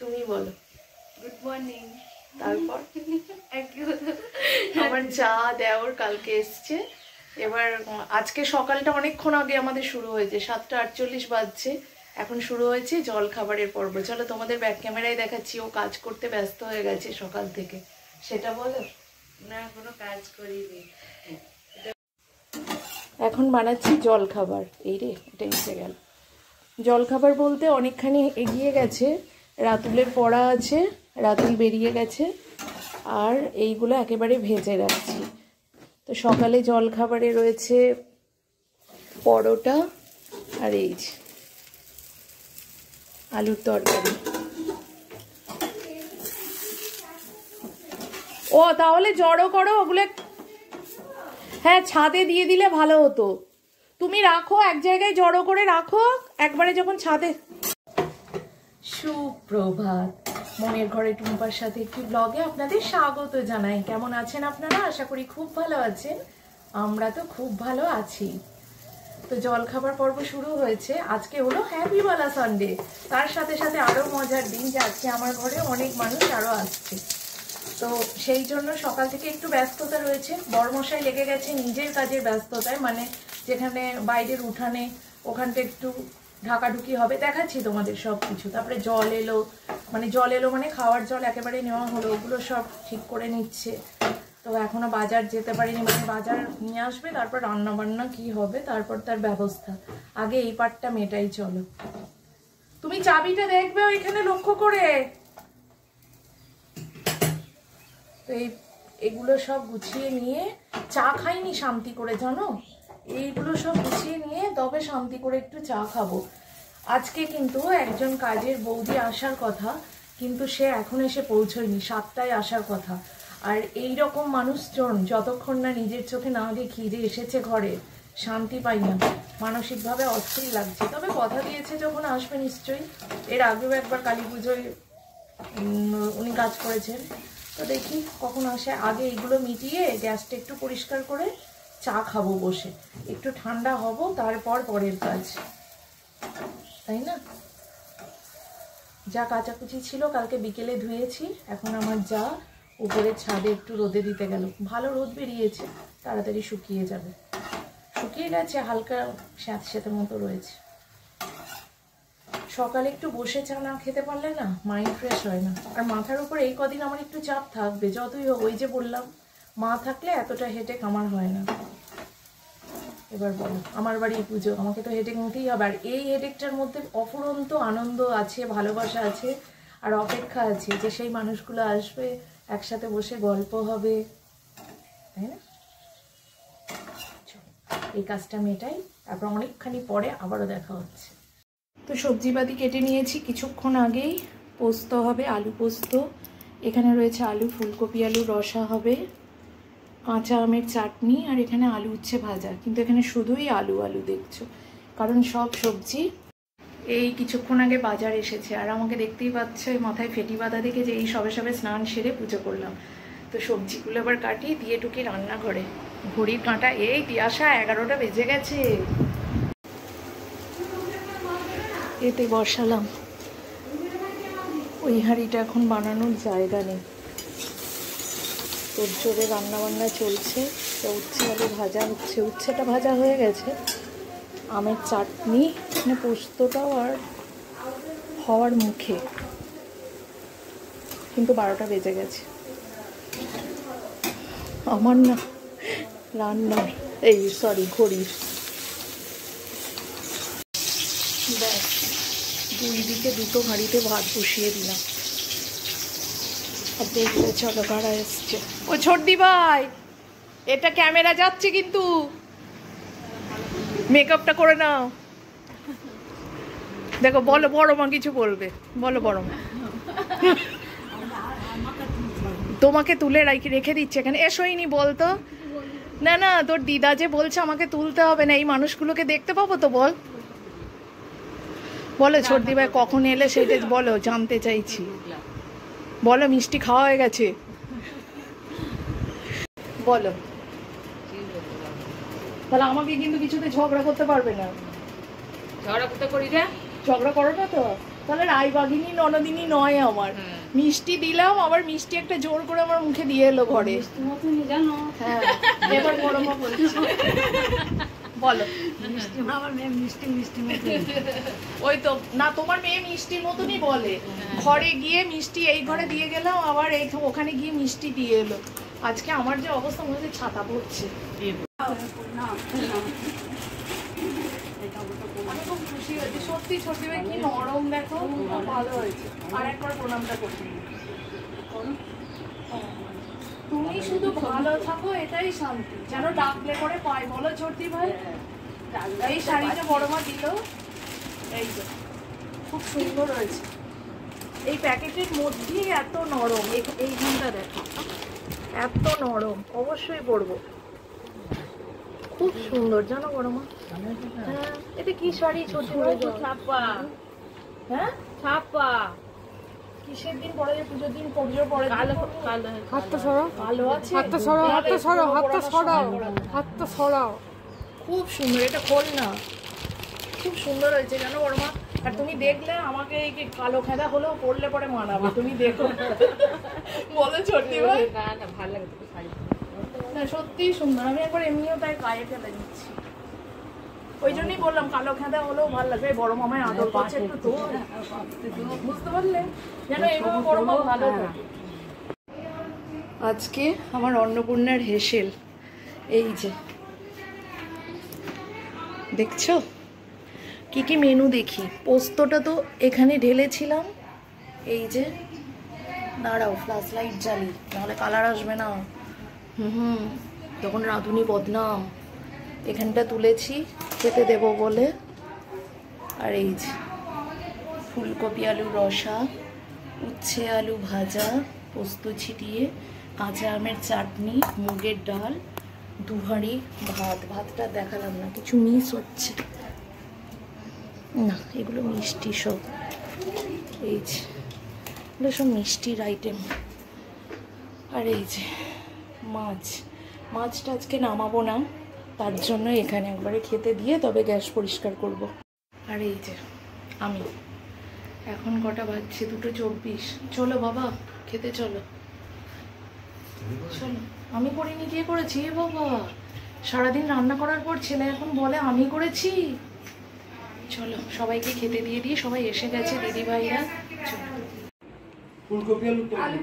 তুমি বলো। Good morning. তারপর আমার যা দেওর কালকে এসছে। এবার আজকে সকালটা অনেকক্ষণ আগে আমাদের শুরু হয়েছে, 7:48 বাজছে। এখন শুরু হয়েছে জল খাবারের পর্ব। চলো তোমাদের ব্যাক ক্যামেরায় দেখাচ্ছি। ও কাজ করতে ব্যস্ত হয়ে গেছে সকাল থেকে, সেটা বলো। না, কোনো কাজ করিনি। এখন বানাচ্ছি জল খাবার। এই রে, এটা এসে গেল। জল খাবার বলতে অনেকখানি এগিয়ে গেছে। রাতুলের পড়া আছে, রাতুল বেরিয়ে গেছে, আর এইগুলো একেবারে ভেজে রাখছি। তো সকালে জল খাবারে রয়েছে পরোটা আর এই আলুর তরকারি। ও তাহলে জড়ো করো ওগুলো। হ্যাঁ, ছাদে দিয়ে দিলে ভালো হতো। তুমি রাখো এক জায়গায়, জড়ো করে রাখো একবারে যখন ছাদে। সুপ্রভাত, মনের ঘরে টুম্পার সাথে একটি ব্লগে আপনাদের স্বাগত জানাই। কেমন আছেন আপনারা? আশা করি খুব ভালো আছেন। আমরা তো খুব ভালো আছি। তো জল খাবার পর্ব শুরু হয়েছে। আজকে হলো হ্যাপিওয়ালা সানডে। তার সাথে সাথে আরো মজার দিন যে আজকে আমার ঘরে অনেক মানুষ আরো আসছে। তো সেই জন্য সকাল থেকে একটু ব্যস্ততা রয়েছে। বড়মশাই লেগে গেছে নিজের কাজের ব্যস্ততায়, মানে যেখানে বাইরের উঠানে ওখানটা একটু ঢাকাঢুকি হবে, দেখাচ্ছি তোমাদের সব কিছু। তারপরে জল এলো মানে খাওয়ার জল একেবারে নেওয়া হলো, ওগুলো সব ঠিক করে নিচ্ছে। তো এখনো বাজার যেতে পারিনি, মানে বাজার নিয়ে আসবে, তারপর রান্না বান্না কি হবে, তারপর তার ব্যবস্থা। আগে এই পার্টটা মেটাই। চলো, তুমি চাবিটা দেখবে ওইখানে লক্ষ্য করে। তো এগুলো সব গুছিয়ে নিয়ে, চা খাইনি শান্তি করে, জানো, এইগুলো সব গুছিয়ে নিয়ে তবে শান্তি করে একটু চা খাবো। আজকে কিন্তু একজন কাজের বৌদি আসার কথা, কিন্তু সে এখন এসে পৌঁছয়নি, 7টায় আসার কথা। আর এই রকম মানুষজন যতক্ষণ না নিজের চোখে না দেখি যে এসেছে ঘরে, শান্তি পাই না, মানসিকভাবে অস্থির লাগছে। তবে কথা দিয়েছে যখন আসবে নিশ্চয়ই। এর আগেও একবার কালী পুজোয় উনি কাজ করেছেন। তো দেখি কখন আসে। আগে এইগুলো মিটিয়ে গ্যাসটা একটু পরিষ্কার করে চা খাবো বসে, একটু ঠান্ডা হব, তারপর পরের কাজ, তাই না? যা কাচাকুচি ছিল কালকে বিকেলে ধুয়েছি। এখন আমার যা উপরের ছাদে একটু রোদে দিতে গেল। ভালো রোদ বেরিয়েছে, তাড়াতাড়ি শুকিয়ে যাবে। শুকিয়ে গেছে, হালকা স্যাঁতস্যাঁতে মতো রয়েছে। সকালে একটু বসে চা না খেতে পারলে না মাইন্ড ফ্রেশ হয় না। আর মাথার উপর এই কদিন আমার একটু চাপ থাকবে, যতই হোক। ওই যে বললাম, মা থাকলে এতটা হেডেক আমার হয় না। এবার বলো, আমার বাড়ি পুজো, আমাকে তো হেডেক নিতেই হবে। আর এই হেডেকটার মধ্যে অফুরন্ত আনন্দ আছে, ভালোবাসা আছে, আর অপেক্ষা আছে যে সেই মানুষগুলো আসবে, একসাথে বসে গল্প হবে, তাই না? এই কাজটা মেটাই, তারপর অনেকখানি পরে আবারও দেখা হচ্ছে। তো সবজিপাতি কেটে নিয়েছি কিছুক্ষণ আগেই। পোস্ত হবে, আলু পোস্ত। এখানে রয়েছে আলু, ফুলকপি আলু রসা হবে, কাঁচা আমের চাটনি, আর এখানে আলু উচ্ছে ভাজা। কিন্তু এখানে শুধুই আলু আলু দেখছো, কারণ সব সবজি এই কিছুক্ষণ আগে বাজার এসেছে। আর আমাকে দেখতেই পাচ্ছ মাথায় ফেটি বাঁধা দেখে যে এই সবে সবে স্নান সেরে পুজো করলাম। তো সবজিগুলো আবার কাটি দিয়ে টুকি রান্নাঘরে। ঘড়ির কাঁটা এই তিয়াশা 11টা বেজে গেছে। এতে বসালাম। ওই হাঁড়িটা এখন বানানোর জায়গা নেই, তোর জোরে রান্নাবান্না চলছে। তো উচ্ছে আলু ভাজা হচ্ছে, উচ্ছেটা ভাজা হয়ে গেছে। আমের চাটনি, মানে পোস্তটাও আর হওয়ার মুখে, কিন্তু 12টা বেজে গেছে। আমার না রান্নার ঘড়ির ব্যাস, দুই দিকে দুটো হাঁড়িতে ভাত বসিয়ে দিলাম। আর দেখবে, চলো কারা এসছে। ও ছোটদি ভাই, এটা ক্যামেরা যাচ্ছে কিন্তু, মেকআপটা করে নাও। দেখো, বলো বড় মা কিছু বলবে, বলো বড় মা। তোমাকে তুলে রেখে দিচ্ছে এখানে, এসোইনি বলতো। না না, তোর দিদা যে বলছে আমাকে তুলতে হবে না, এই মানুষগুলোকে দেখতে পাবো তো, বল। বলো ছোটদি ভাই কখন এলে সেটা বলো, জানতে চাইছি। বলো মিষ্টি খাওয়া হয়ে গেছে, বলো। তাহলে আমাকে কিন্তু কিছুতে ঝগড়া করতে পারবে না। ঝগড়া করতে করি না, ঝগড়া করো না তো। তাহলে রায়বাগিনী ননদিনী নয় আমার। মিষ্টি দিলাম, আবার মিষ্টি একটা জোর করে আমার মুখে দিয়ে এলো ঘরে। হ্যাঁ, এবার বড় মা বলছে বলো। আমার মেয়ে মিষ্টি মিষ্টি মতো। ওই তো না, তোমার মেয়ে মিষ্টির মতনই বলে। ঘরে গিয়ে মিষ্টি এই ঘরে দিয়ে গেলাম, আবার এই ওখানে গিয়ে মিষ্টি দিয়ে এলো। আজকে আমার যে অবস্থা, মনে হচ্ছে ছাতা পড়ছে। আমি খুব খুশি হয়েছি সত্যি। ছোটি ভাই কি নরম দেখো, খুব ভালো হয়েছে। আর একবার প্রণামটা করছি। তুমি শুধু ভালো থাকো, এটাই শান্তি। যেন ডাকলে করে পাই, বলো ছোটি ভাই। এই শাড়িটা বড় মা দিল, এই যে খুব সুন্দর হয়েছে। এই প্যাকেটের মধ্যেই এত নরম, এইখানটা দেখো এত নরম। অবশ্যই পরবো, খুব সুন্দর জানো বড় মা। হ্যাঁ, এটা কি শাড়ি ছোটি ভাই? ছাপা। হ্যাঁ, ছাপা। কিসের দিন পরে? পুজোর দিন পুজোর পরে কালো কালো। হাতটা সরাও, ভালো আছে। হাতটা সরাও, হাতটা সরাও, হাতটা সরাও, হাতটা সরাও। খুব সুন্দর, এটা খোল না। খুব সুন্দর হয়েছে জানো বড় মা। আর তুমি দেখলে আমাকে এই যে কালো খেদা হলেও পরলে পরে মানাবে, তুমি দেখো। বলো ছোটি ভাই। না না, ভালো লাগে তোকে শাড়ি। না সত্যিই সুন্দর। আমি একবার এমনিও তাই গায়ে ফেলে নিচ্ছি, ওই জন্যই বললাম কালো খেদা হলেও ভালো লাগবে। বড় মামায় আদর করছে একটু তো, বুঝতে পারলে? যেন এইভাবে বড় মা ভালো থাকে। আজকে আমার অন্নপূর্ণার হেসেল, এই যে দেখছো কি কি মেনু দেখি। পোস্তটা তো এখানে ঢেলেছিলাম, এই যে দাঁড়াও ফ্ল্যাশ লাইট জ্বালি, নাহলে কালার আসবে না। তখন রাঁধুনি বদনাম। এখানটা তুলেছি খেতে দেবো বলে। আর এই যে ফুলকপি আলু রসা, উচ্ছে আলু ভাজা, পোস্ত ছিটিয়ে, কাঁচা আমের চাটনি, মুগের ডাল, দুহাঁড়ি ভাত। ভাতটা দেখালাম না, কিছু মিস হচ্ছে না। এগুলো মিষ্টি সব, এই যে এগুলো সব মিষ্টির আইটেম। আর এই যে মাছ, মাছটা আজকে নামাবো না, তার জন্য এখানে একবারে খেতে দিয়ে তবে গ্যাস পরিষ্কার করব। আর এই যে আমি এখন কটা বাজছে? 2:24। চলো বাবা খেতে চলো, চলো। আমি করিনি, কে করেছি? এ বাবা, সারাদিন রান্না করার পর ছেলে এখন বলে আমি করেছি। চলো সবাইকে খেতে দিয়ে দিই, সবাই এসে গেছে দিদি ভাইরা। ফুলকপি আলু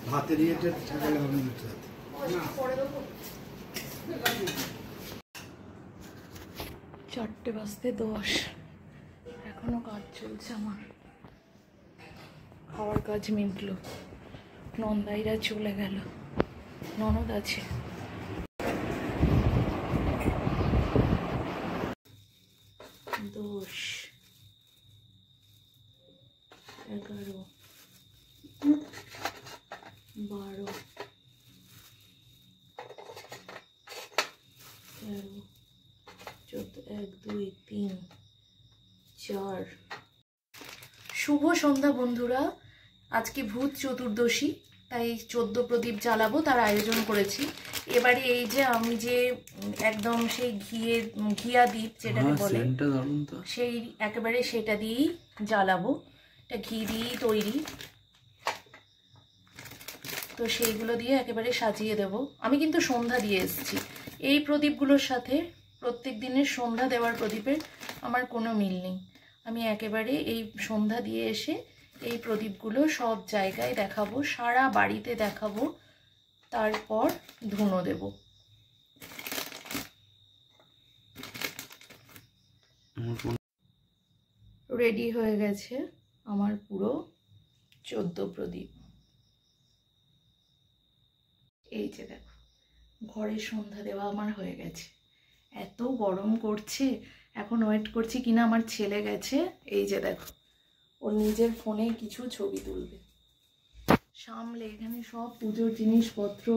ভাতের ইয়েটা ঠেকালে হবে না। 4:10 এখনো কাজ চলছে আমার। খাওয়ার কাজ মিটলো, নন্দাইরা চলে গেল, ননদ আছে। 10, 11, 12, 13, 14, 1, 2, 3, 4। শুভ সন্ধ্যা বন্ধুরা। আজকে ভূত চতুর্দশী, তাই 14 প্রদীপ জ্বালাবো, তার আয়োজন করেছি। এবারে এই যে আমি যে একদম সেই ঘিয়া দ্বীপ যেটাকে বলে, সেই একেবারে সেটা দিয়েই জ্বালাবো। এটা ঘি দিয়েই তৈরি, তো সেইগুলো দিয়ে একেবারে সাজিয়ে দেব। আমি কিন্তু সন্ধ্যা দিয়ে এসেছি এই প্রদীপগুলোর সাথে। প্রত্যেক দিনের সন্ধ্যা দেওয়ার প্রদীপের আমার কোনো মিল নেই। আমি একেবারে এই সন্ধ্যা দিয়ে এসে এই প্রদীপগুলো সব জায়গায় দেখাবো, সারা বাড়িতে দেখাবো, তারপর ধুনো দেব। রেডি হয়ে গেছে আমার পুরো 14 প্রদীপ। এই যে দেখো, ঘরে সন্ধ্যা দেওয়া আমার হয়ে গেছে। এত গরম করছে, এখন ওয়েট করছি কিনা আমার ছেলে গেছে। এই যে দেখো, ওর নিজের ফোনে কিছু ছবি তুলবে সামলে। এখানে সব পুজোর জিনিসপত্র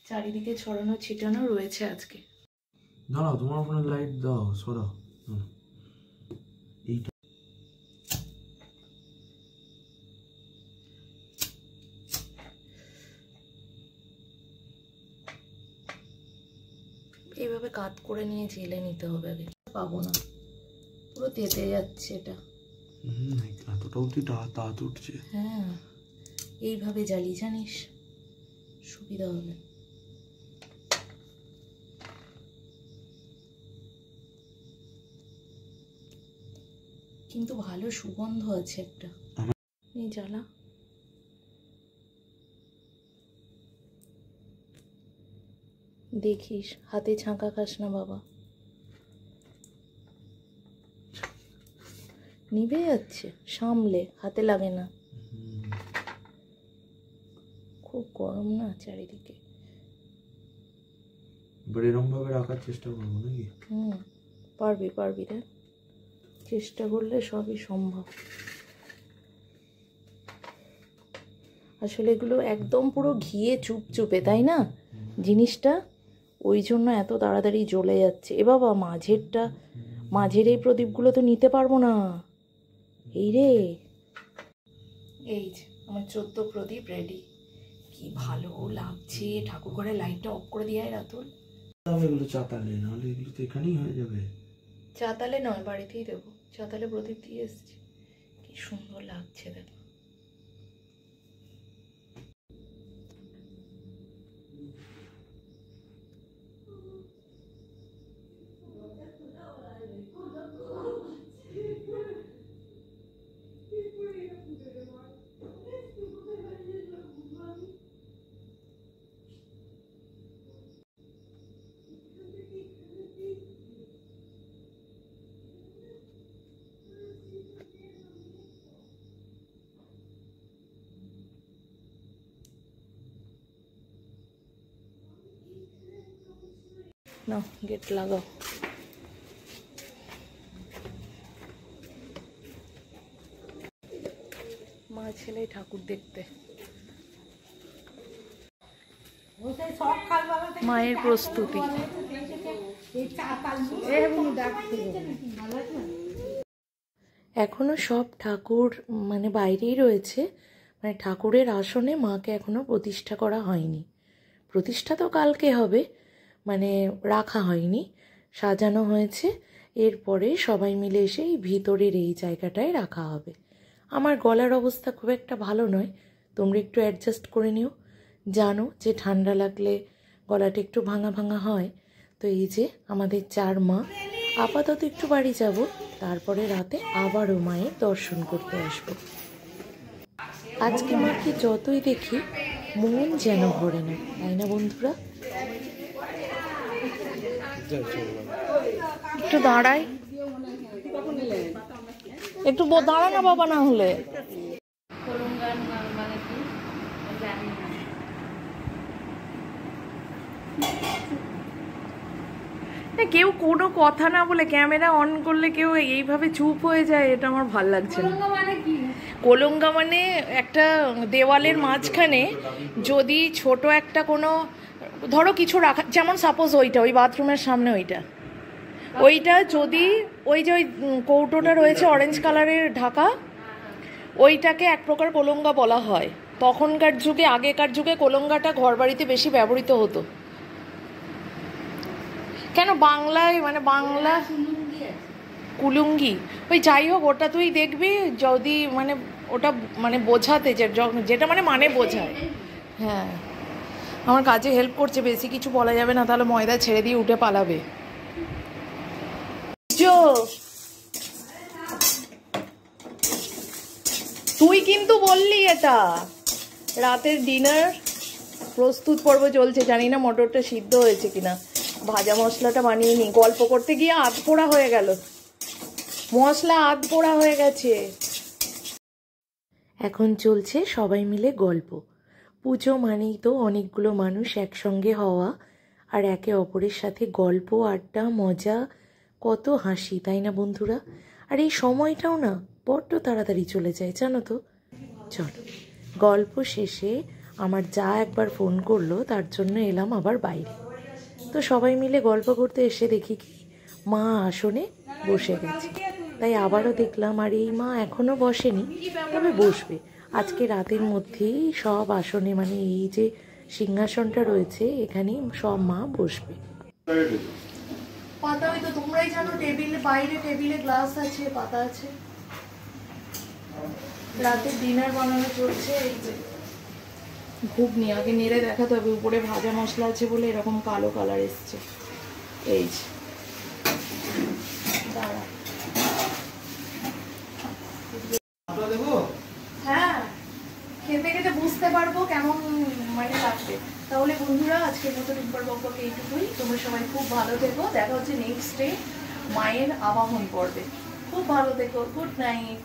চারিদিকে ছড়ানো ছিটানো রয়েছে আজকে। দাঁড়াও, তোমার ফোনে লাইট দাও, সরাও। এইটা এইভাবে কাট করে নিয়ে জেলে নিতে হবে আগে, পাবো না, পুরো তেতে যাচ্ছে এটা। এতটা অবধি দাঁত উঠছে। হ্যাঁ, এইভাবে জ্বালি জানিস, সুবিধা হবে। কিন্তু ভালো সুগন্ধ আছে একটা। এই জ্বালা, দেখিস হাতে ছাঁকা খাস না বাবা, নিভে যাচ্ছে, সামলে, হাতে লাগে না। খুব গরম না চারিদিকে। এবার এরকম ভাবে রাখার চেষ্টা করবো নাকি? পারবি পারবি রে, চেষ্টা করলে সবই সম্ভব। আসলে এগুলো একদম পুরো ঘিয়ে চুপচুপে, তাই না জিনিসটা? ওই জন্য এত তাড়াতাড়ি জ্বলে যাচ্ছে। এ বাবা, মাঝের এই প্রদীপগুলো তো নিতে পারবো না। এই রে, এই যে আমার 14 প্রদীপ রেডি। কি ভালো লাগছে। ঠাকুর ঘরে লাইটটা অফ করে দিয়ে রাতুল। এগুলো চাতালে, নাহলে এগুলো তো এখানেই হয়ে যাবে। চাতালে নয়, বাড়িতেই দেবো। চাতালে প্রদীপ দিয়ে এসছি, কি সুন্দর লাগছে দেখো। না, গেট লাগাও। মা ছেলে ঠাকুর দেখতে। মায়ের প্রস্তুতি। এখনো সব ঠাকুর মানে বাইরেই রয়েছে, মানে ঠাকুরের আসনে মাকে এখনো প্রতিষ্ঠা করা হয়নি। প্রতিষ্ঠা তো কালকে হবে, মানে রাখা হয়নি, সাজানো হয়েছে। এরপরে সবাই মিলে এসে এই ভিতরের এই জায়গাটায় রাখা হবে। আমার গলার অবস্থা খুব একটা ভালো নয়, তোমরা একটু অ্যাডজাস্ট করে নিও। জানো যে ঠান্ডা লাগলে গলাটা একটু ভাঙা ভাঙা হয়। তো এই যে আমাদের 4 মা, আপাতত একটু বাড়ি যাব, তারপরে রাতে আবারও মায়ের দর্শন করতে আসবো। আজকে মাকে যতই দেখি মন যেন ভরে না, তাই না বন্ধুরা? একটু দাঁড়াই, একটু দাঁড়া না বাবা, না হলে কেউ কোনো কথা না বলে ক্যামেরা অন করলে কেউ এইভাবে চুপ হয়ে যায়, এটা আমার ভাল লাগছে না। কোলঙ্গা মানে একটা দেওয়ালের মাঝখানে যদি ছোট একটা কোনো ধরো কিছু রাখা, যেমন সাপোজ ওইটা, ওই বাথরুমের সামনে ওইটা যদি ওই যে ওই কৌটোটা রয়েছে অরেঞ্জ কালারের ঢাকা, ওইটাকে এক প্রকার কোলঙ্গা বলা হয়। তখনকার যুগে, আগেকার যুগে কোলঙ্গাটা ঘর বাড়িতে বেশি ব্যবহৃত হতো। কেন বাংলায়, মানে বাংলা কুলুঙ্গি, ওই যাই হোক, ওটা তুই দেখবি যদি মানে ওটা মানে বোঝাতে, যেটা মানে বোঝায়। হ্যাঁ, আমার কাজে হেল্প করছে, বেশি কিছু বলা যাবে না, তাহলে ময়দা ছেড়ে দিয়ে উঠে পালাবে। তুই কিন্তু বললি এটা রাতের ডিনার প্রস্তুত পর্ব চলছে, জানি না মটরটা সিদ্ধ হয়েছে কিনা। ভাজা মশলাটা বানিয়ে নি, গল্প করতে গিয়ে আধ পোড়া হয়ে গেল, মশলা আধ পোড়া হয়ে গেছে। এখন চলছে সবাই মিলে গল্প। পুজো মানেই তো অনেকগুলো মানুষ একসঙ্গে হওয়া, আর একে অপরের সাথে গল্প, আড্ডা, মজা, কত হাসি, তাই না বন্ধুরা? আর এই সময়টাও না বড্ড তাড়াতাড়ি চলে যায়, জানো তো। চলো, গল্প শেষে আমার যা একবার ফোন করলো, তার জন্য এলাম আবার বাইরে। তো সবাই মিলে গল্প করতে এসে দেখি কি মা আসনে বসে গেছে। তাই আবারও দেখলাম, আর এই মা এখনো বসেনি, তবে বসবে আজকে রাতের মধ্যেই। সব আসনে, মানে এই যে সিংহাসনটা রয়েছে এখানেই সব মা বসবে। পাতা ওই তো তোমরাই জানো, টেবিলে বাইরে টেবিলে গ্লাস আছে, পাতা আছে। রাতে ডিনার বানানো চলছে। এই যে ঘুগনি, আগে নেড়ে দেখাতে হবে, উপরে ভাজা মশলা আছে বলে এরকম কালো কালার এসছে। এই যে দাঁড়া, হ্যাঁ খেতে খেতে বুঝতে পারবো কেমন মানে লাগবে। তাহলে বন্ধুরা আজকের মতো রূপার বকবক এইটুকুই। তোমরা সবাই খুব ভালো থেকো, দেখা হচ্ছে নেক্সট ডে মায়ের আবাহন পর্বে। খুব ভালো থেকো, গুড নাইট।